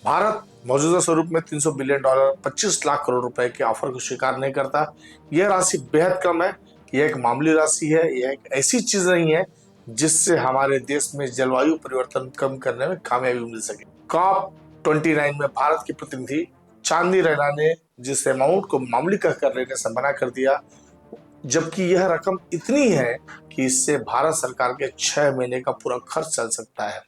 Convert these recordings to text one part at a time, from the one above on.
भारत मौजूदा स्वरूप में 300 बिलियन डॉलर 25 लाख करोड़ रुपए के ऑफर को स्वीकार नहीं करता। यह राशि बेहद कम है। यह एक मामूली राशि है। यह एक ऐसी चीज नहीं है जिससे हमारे देश में जलवायु परिवर्तन कम करने में कामयाबी मिल सके। कॉप 29 में भारत के प्रतिनिधि चांदी रैना ने जिस अमाउंट को मामूली कहकर लेने से मना कर दिया, जबकि यह रकम इतनी है कि इससे भारत सरकार के 6 महीने का पूरा खर्च चल सकता है।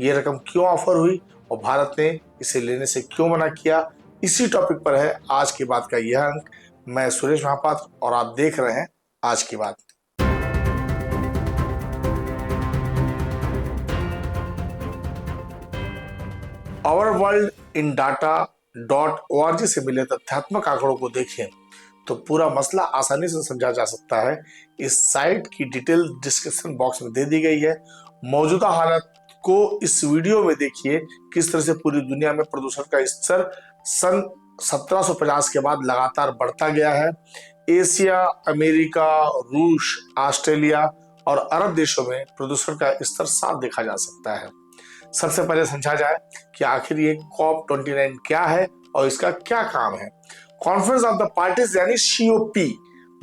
ये रकम क्यों ऑफर हुई और भारत ने इसे लेने से क्यों मना किया, इसी टॉपिक पर है आज की बात का यह अंक। मैं सुरेश महापात्र और आप देख रहे हैं आज की बात। आवर वर्ल्ड इन डाटा.org से मिले तथ्यात्मक आंकड़ों को देखें तो पूरा मसला आसानी से समझा जा सकता है। इस साइट की डिटेल डिस्क्रिप्शन बॉक्स में दे दी गई है। मौजूदा हालत को इस वीडियो में देखिए, किस तरह से पूरी दुनिया में प्रदूषण का स्तर सन 1750 के बाद लगातार बढ़ता गया है। एशिया, अमेरिका, रूस, ऑस्ट्रेलिया और अरब देशों में प्रदूषण का स्तर साफ देखा जा सकता है। सबसे पहले समझा जाए कि आखिर ये कॉप 29 क्या है और इसका क्या काम है। कॉन्फ्रेंस ऑफ द पार्टीज यानी COP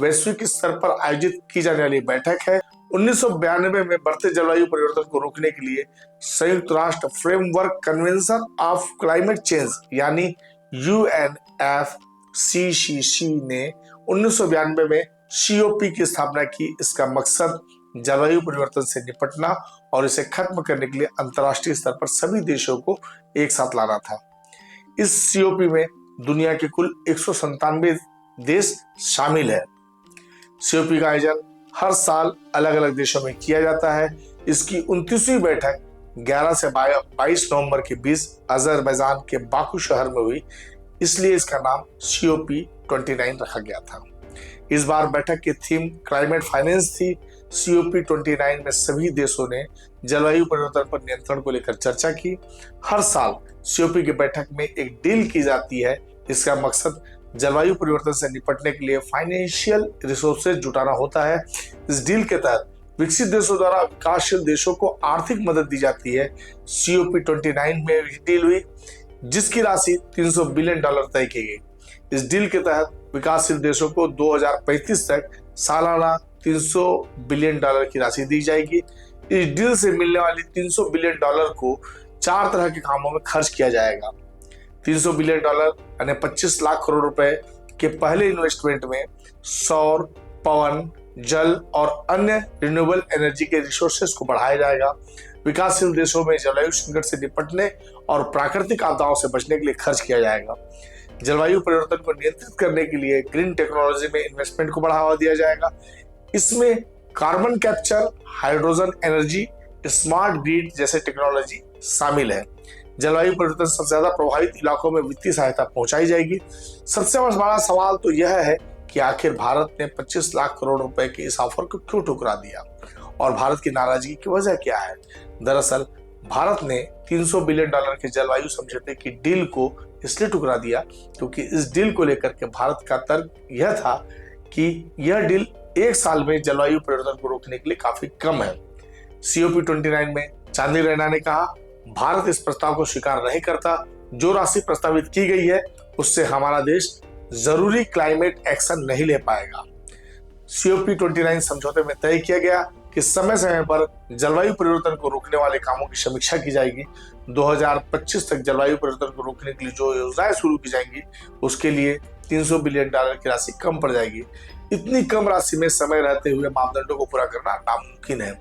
वैश्विक स्तर पर आयोजित की जाने वाली बैठक है। 1992 में बढ़ते जलवायु परिवर्तन को रोकने के लिए संयुक्त राष्ट्र framework convention of climate change यानी UNFCCC ने 1992 में COP की स्थापना की। इसका मकसद जलवायु परिवर्तन से निपटना और इसे खत्म करने के लिए अंतर्राष्ट्रीय स्तर पर सभी देशों को एक साथ लाना था। इस COP में दुनिया के कुल 197 देश शामिल है। COP का आयोजन हर साल अलग अलग देशों में किया जाता है। इसकी 29वीं बैठक 11 से 22 नवंबर के बीच अजरबैजान के बाकू शहर में हुई, इसलिए इसका नाम COP 29 रखा गया था। इस बार बैठक की थीम क्लाइमेट फाइनेंस थी। COP 29 में सभी देशों ने जलवायु परिवर्तन पर नियंत्रण को लेकर चर्चा की। हर साल COP की बैठक में एक डील की जाती है। इसका मकसद जलवायु परिवर्तन से निपटने के लिए फाइनेंशियल रिसोर्सेज जुटाना होता है। इस डील के तहत विकसित देशों द्वारा विकासशील देशों को आर्थिक मदद दी जाती है। COP 29 में डील हुई जिसकी राशि 300 बिलियन डॉलर तय की गई। इस डील के तहत विकासशील देशों को 2035 तक सालाना 300 बिलियन डॉलर की राशि दी जाएगी। इस डील से मिलने वाली 300 बिलियन डॉलर को 4 तरह के कामों में खर्च किया जाएगा। 300 बिलियन डॉलर यानी 25 लाख करोड़ रुपए के पहले इन्वेस्टमेंट में सौर, पवन, जल और अन्य रिन्यूएबल एनर्जी के रिसोर्सेज को बढ़ाया जाएगा। विकासशील देशों में जलवायु संकट से निपटने और प्राकृतिक आपदाओं से बचने के लिए खर्च किया जाएगा। जलवायु परिवर्तन को नियंत्रित करने के लिए ग्रीन टेक्नोलॉजी में इन्वेस्टमेंट को बढ़ावा दिया जाएगा। इसमें carbon capture, hydrogen energy, smart grid जैसे टेक्नोलॉजी शामिल है। जलवायु परिवर्तन से सबसे ज्यादा प्रभावित इलाकों में वित्तीय सहायता पहुंचाई जाएगी। सबसे बड़ा सवाल तो यह है कि आखिर भारत ने 25 लाख करोड़ रुपए के इस ऑफर को क्यों ठुकरा दिया और भारत की नाराजगी की वजह क्या है। दरअसल भारत ने 300 बिलियन डॉलर के जलवायु समझौते की डील को इसलिए ठुकरा दिया क्योंकि इस डील को लेकर के भारत का तर्क यह था कि यह डील एक साल में जलवायु परिवर्तन को रोकने के लिए काफी कम है। COP 29 में चांदी रैना ने कहा, भारत इस प्रस्ताव को स्वीकार नहीं करता। जो राशि प्रस्तावित की गई है उससे हमारा देश जरूरी क्लाइमेट एक्शन नहीं ले पाएगा। COP 29 समझौते में तय किया गया कि समय समय पर जलवायु परिवर्तन को रोकने वाले कामों की समीक्षा की जाएगी। 2025 तक जलवायु परिवर्तन को रोकने के लिए जो योजनाएं शुरू की जाएंगी उसके लिए 300 बिलियन डॉलर की राशि कम पड़ जाएगी। इतनी कम राशि में समय रहते हुए मापदंडों को पूरा करना नामुमकिन है।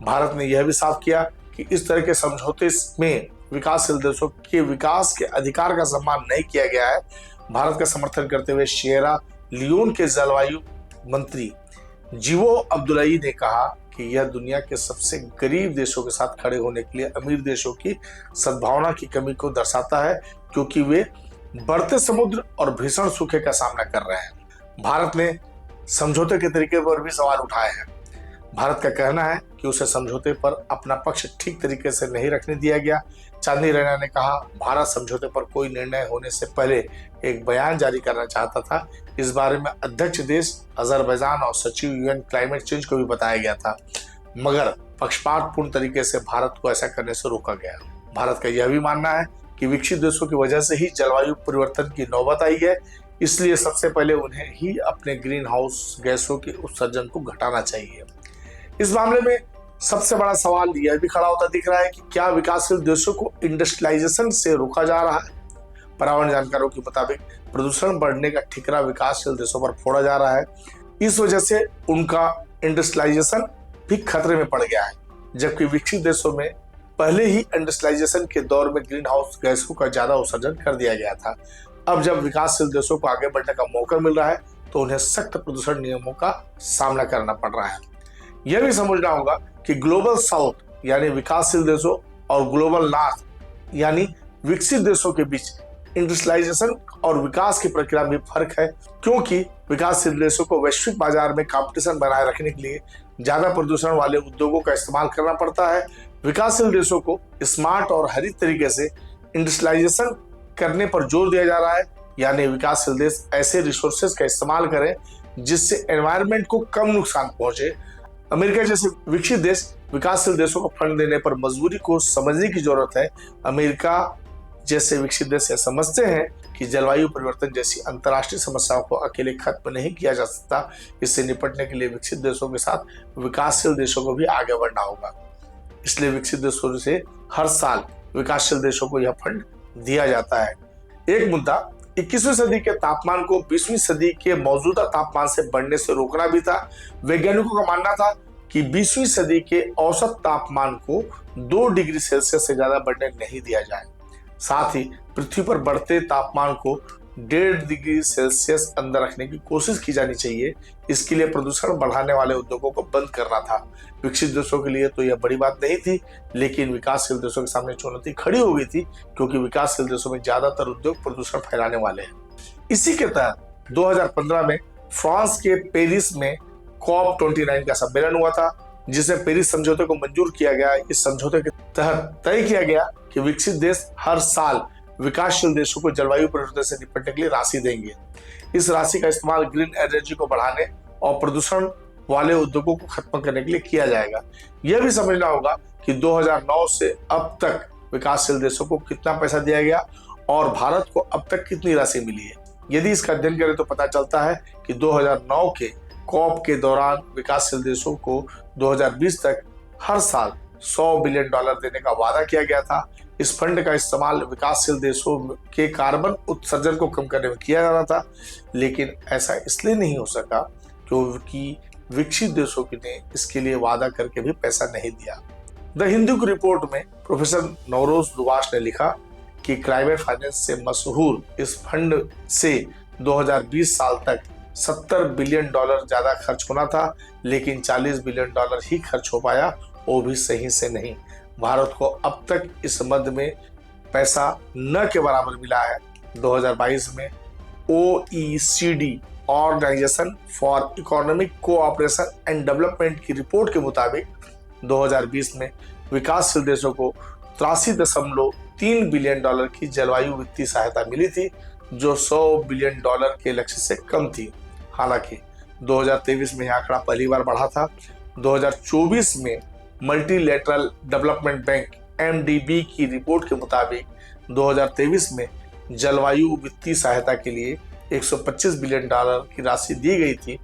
भारत ने यह भी साफ किया कि इस तरह के समझौते में विकासशील देशों के विकास के अधिकार का सम्मान नहीं किया गया है। भारत का समर्थन करते हुए सिएरा लियोन के जलवायु मंत्री जिवो अब्दुल्लाई ने कहा कि यह दुनिया के सबसे गरीब देशों के साथ खड़े होने के लिए अमीर देशों की सद्भावना की कमी को दर्शाता है, क्योंकि वे बढ़ते समुद्र और भीषण सूखे का सामना कर रहे हैं। भारत ने समझौते के तरीके पर भी सवाल उठाए हैं। भारत का कहना है कि उसे समझौते पर अपना पक्ष ठीक तरीके से नहीं रखने दिया गया। चांदी रैना ने कहा, भारत समझौते पर कोई निर्णय होने से पहले एक बयान जारी करना चाहता था। इस बारे में अध्यक्ष देश अजरबैजान और सचिव UN क्लाइमेट चेंज को भी बताया गया था, मगर पक्षपातपूर्ण तरीके से भारत को ऐसा करने से रोका गया। भारत का यह भी मानना है कि विकसित देशों की वजह से ही जलवायु परिवर्तन की नौबत आई है, इसलिए सबसे पहले उन्हें ही अपने ग्रीन हाउस गैसों के उत्सर्जन को घटाना चाहिए। इस मामले में सबसे बड़ा सवाल यह भी खड़ा होता दिख रहा है कि क्या विकासशील देशों को इंडस्ट्रियलाइजेशन से रोका जा रहा है। पर्यावरण जानकारों के मुताबिक प्रदूषण बढ़ने का ठिकरा विकासशील देशों पर फोड़ा जा रहा है। इस वजह से उनका इंडस्ट्रियलाइजेशन भी खतरे में पड़ गया है, जबकि विकसित देशों में पहले ही इंडस्ट्रियलाइजेशन के दौर में ग्रीन हाउस गैसों का ज्यादा उत्सर्जन कर दिया गया था। अब जब विकासशील देशों को आगे बढ़ने का मौका मिल रहा है तो उन्हें सख्त प्रदूषण नियमों का सामना करना पड़ रहा है। यह भी समझना होगा कि ग्लोबल साउथ यानी विकासशील देशों और ग्लोबल नॉर्थ यानी विकसित देशों के बीच इंडस्ट्रियलाइजेशन और विकास की प्रक्रिया में फर्क है, क्योंकि विकासशील देशों को वैश्विक बाजार में कंपटीशन बनाए रखने के लिए ज्यादा प्रदूषण वाले उद्योगों का इस्तेमाल करना पड़ता है। विकासशील देशों को स्मार्ट और हरित तरीके से इंडस्ट्रियलाइजेशन करने पर जोर दिया जा रहा है, यानी विकासशील देश ऐसे रिसोर्सेज का इस्तेमाल करें जिससे एनवायरनमेंट को कम नुकसान पहुंचे। अमेरिका जैसे विकसित देश विकासशील देशों को फंड देने पर मजबूरी को समझने की जरूरत है। अमेरिका जैसे विकसित देश समझते हैं कि जलवायु परिवर्तन जैसी अंतर्राष्ट्रीय समस्याओं को अकेले खत्म नहीं किया जा सकता। इससे निपटने के लिए विकसित देशों के साथ विकासशील देशों को भी आगे बढ़ना होगा। इसलिए विकसित देशों से हर साल विकासशील देशों को यह फंड दिया जाता है। एक मुद्दा 21वीं सदी के तापमान को 20वीं सदी के मौजूदा तापमान से बढ़ने से रोकना भी था। वैज्ञानिकों का मानना था कि 20वीं सदी के औसत तापमान को 2 डिग्री सेल्सियस से ज्यादा बढ़ने नहीं दिया जाए। साथ ही पृथ्वी पर बढ़ते तापमान को 1.5 डिग्री सेल्सियस अंदर रखने की कोशिश की जानी चाहिए। इसके लिए प्रदूषण बढ़ाने वाले उद्योगों को बंद करना था। विकसित देशों के लिए तो यह बड़ी बात नहीं थी, लेकिन विकासशील देशों के सामने चुनौती खड़ी हो गई थी, क्योंकि विकासशील देशों में ज्यादातर उद्योग प्रदूषण फैलाने वाले हैं। इसी के तहत 2015 में फ्रांस के पेरिस में COP29 का सम्मेलन हुआ था, जिसमें पेरिस समझौते को मंजूर किया गया। इस समझौते के तहत तय किया गया कि विकसित देश हर साल विकासशील देशों को जलवायु परिवर्तन से निपटने के लिए राशि देंगे। इस राशि का इस्तेमाल ग्रीन एनर्जी को बढ़ाने और प्रदूषण वाले उद्योगों को खत्म करने के लिए किया जाएगा। यह भी समझना होगा कि 2009 से अब तक विकासशील देशों को कितना पैसा दिया गया और भारत को अब तक कितनी राशि मिली है। यदि इसका अध्ययन करें तो पता चलता है कि 2009 के COP के दौरान विकासशील देशों को 2020 तक हर साल $100 बिलियन देने का वादा किया गया था। इस फंड का इस्तेमाल विकासशील देशों के कार्बन उत्सर्जन को कम करने में किया जाना था, लेकिन ऐसा इसलिए नहीं हो सका क्योंकि विकसित देशों ने इसके लिए वादा करके भी पैसा नहीं दिया। द हिंदू की रिपोर्ट में प्रोफेसर नौरोज दुवाश ने लिखा कि क्लाइमेट फाइनेंस से मशहूर इस फंड से 2020 साल तक $70 बिलियन ज्यादा खर्च होना था, लेकिन $40 बिलियन ही खर्च हो पाया, वो भी सही से नहीं। भारत को अब तक इस मद में पैसा न के बराबर मिला है। 2022 में OECD organisation for economic cooperation and development की रिपोर्ट के मुताबिक 2020 में विकासशील देशों को $83.3 बिलियन की जलवायु वित्तीय सहायता मिली थी, जो $100 बिलियन के लक्ष्य से कम थी। हालांकि 2023 में यह आंकड़ा पहली बार बढ़ा था। 2024 में मल्टीलेटरल डेवलपमेंट बैंक MDB की रिपोर्ट के मुताबिक 2023 में जलवायु वित्तीय सहायता के लिए $125 बिलियन की राशि दी गई थी।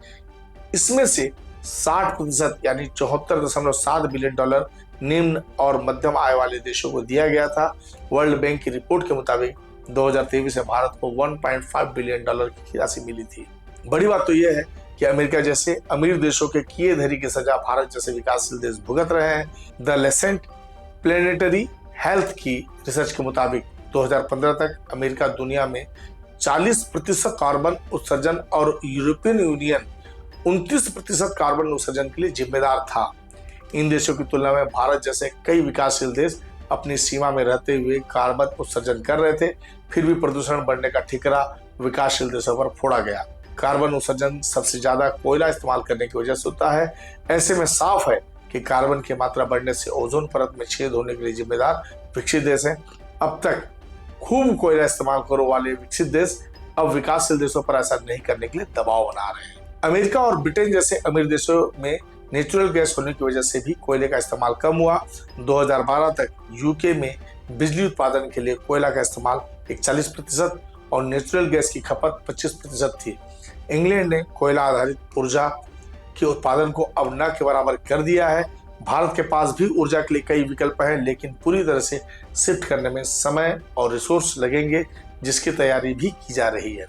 इसमें से 60% यानी $74.7 बिलियन निम्न और मध्यम आय वाले देशों को दिया गया था। वर्ल्ड बैंक की रिपोर्ट के मुताबिक 2023 में भारत को $1.5 बिलियन की राशि मिली थी। बड़ी बात तो यह है कि अमेरिका जैसे अमीर देशों के किए धरी की सजा भारत जैसे विकासशील देश भुगत रहे हैं। द लेसेंट प्लेनेटरी हेल्थ की रिसर्च के मुताबिक 2015 तक अमेरिका दुनिया में 40% कार्बन उत्सर्जन और यूरोपियन यूनियन 29% कार्बन उत्सर्जन के लिए जिम्मेदार था। इन देशों की तुलना में भारत जैसे कई विकासशील देश अपनी सीमा में रहते हुए कार्बन उत्सर्जन कर रहे थे, फिर भी प्रदूषण बढ़ने का ठिकरा विकासशील देशों पर फोड़ा गया। कार्बन उत्सर्जन सबसे ज्यादा कोयला इस्तेमाल करने की वजह से होता है। ऐसे में साफ है कि कार्बन की मात्रा बढ़ने से ओजोन परत में छेद होने के लिए जिम्मेदार विकसित देश हैं। अब तक खूब कोयला इस्तेमाल करो वाले विकसित देश अब विकासशील देशों पर ऐसा नहीं करने के लिए दबाव बना रहे हैं। अमेरिका और ब्रिटेन जैसे अमीर देशों में नेचुरल गैस होने की वजह से भी कोयले का इस्तेमाल कम हुआ। 2012 तक यूके में बिजली उत्पादन के लिए कोयला का इस्तेमाल एक 40% और नेचुरल गैस की खपत 25% थी। इंग्लैंड ने कोयला आधारित ऊर्जा के उत्पादन को अब न के बराबर कर दिया है। भारत के पास भी ऊर्जा के लिए कई विकल्प हैं, लेकिन पूरी तरह से शिफ्ट करने में समय और रिसोर्स लगेंगे, जिसकी तैयारी भी की जा रही है।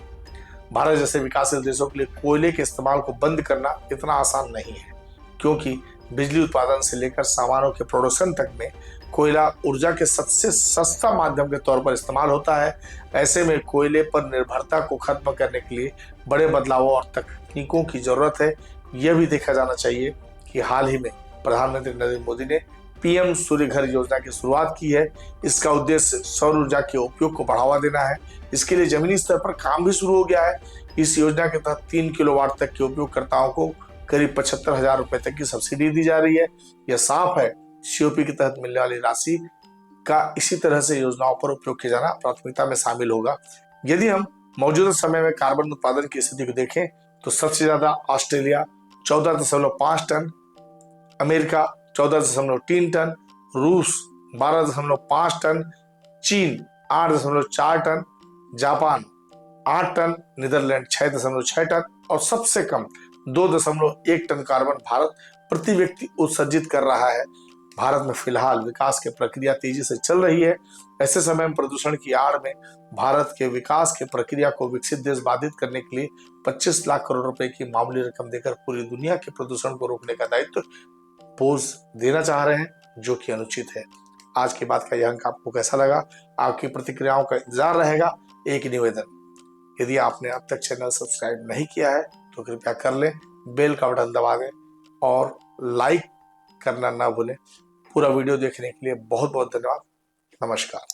भारत जैसे विकासशील देशों के लिए कोयले के इस्तेमाल को बंद करना इतना आसान नहीं है, क्योंकि बिजली उत्पादन से लेकर सामानों के प्रोडक्शन तक में कोयला ऊर्जा के सबसे सस्ता माध्यम के तौर पर इस्तेमाल होता है। ऐसे में कोयले पर निर्भरता को खत्म करने के लिए बड़े बदलावों और तकनीकों की जरूरत है। यह भी देखा जाना चाहिए कि हाल ही में प्रधानमंत्री नरेंद्र मोदी ने पीएम सूर्य घर योजना की शुरुआत की है। इसका उद्देश्य सौर ऊर्जा के उपयोग को बढ़ावा देना है। इसके लिए जमीनी स्तर पर काम भी शुरू हो गया है। इस योजना के तहत 3 किलोवाट तक के उपयोगकर्ताओं को करीब 75,000 रुपए तक की सब्सिडी दी जा रही है। यह साफ है, सीओपी के तहत मिलने वाली राशि का इसी तरह से योजनाओं पर उपयोग किया जाना प्राथमिकता में शामिल होगा। यदि हम मौजूदा समय में कार्बन उत्पादन की स्थिति को देखें तो सबसे ज्यादा ऑस्ट्रेलिया 14.5 टन, अमेरिका 14.3 टन, रूस 12.5 टन, चीन 8.4 tonne, Japan 8 tonne, Netherland 6.6 tonne और सबसे कम 2.1 टन कार्बन भारत प्रति व्यक्ति उत्सर्जित कर रहा है। भारत में फिलहाल विकास की प्रक्रिया तेजी से चल रही है। ऐसे समय में प्रदूषण की आड़ में भारत के विकास की प्रक्रिया को विकसित देश बाधित करने के लिए 25 लाख करोड़ रुपए की मामूली रकम देकर पूरी दुनिया के प्रदूषण को रोकने का दायित्व पोज देना चाह रहे हैं, जो कि अनुचित है। आज की बात का यह अंक आपको कैसा लगा? आपकी प्रतिक्रियाओं का इंतजार रहेगा। एक निवेदन, यदि आपने अब तक चैनल सब्सक्राइब नहीं किया है तो कृपया कर लें, बेल का बटन दबा दें और लाइक करना ना भूलें। पूरा वीडियो देखने के लिए बहुत बहुत धन्यवाद। नमस्कार।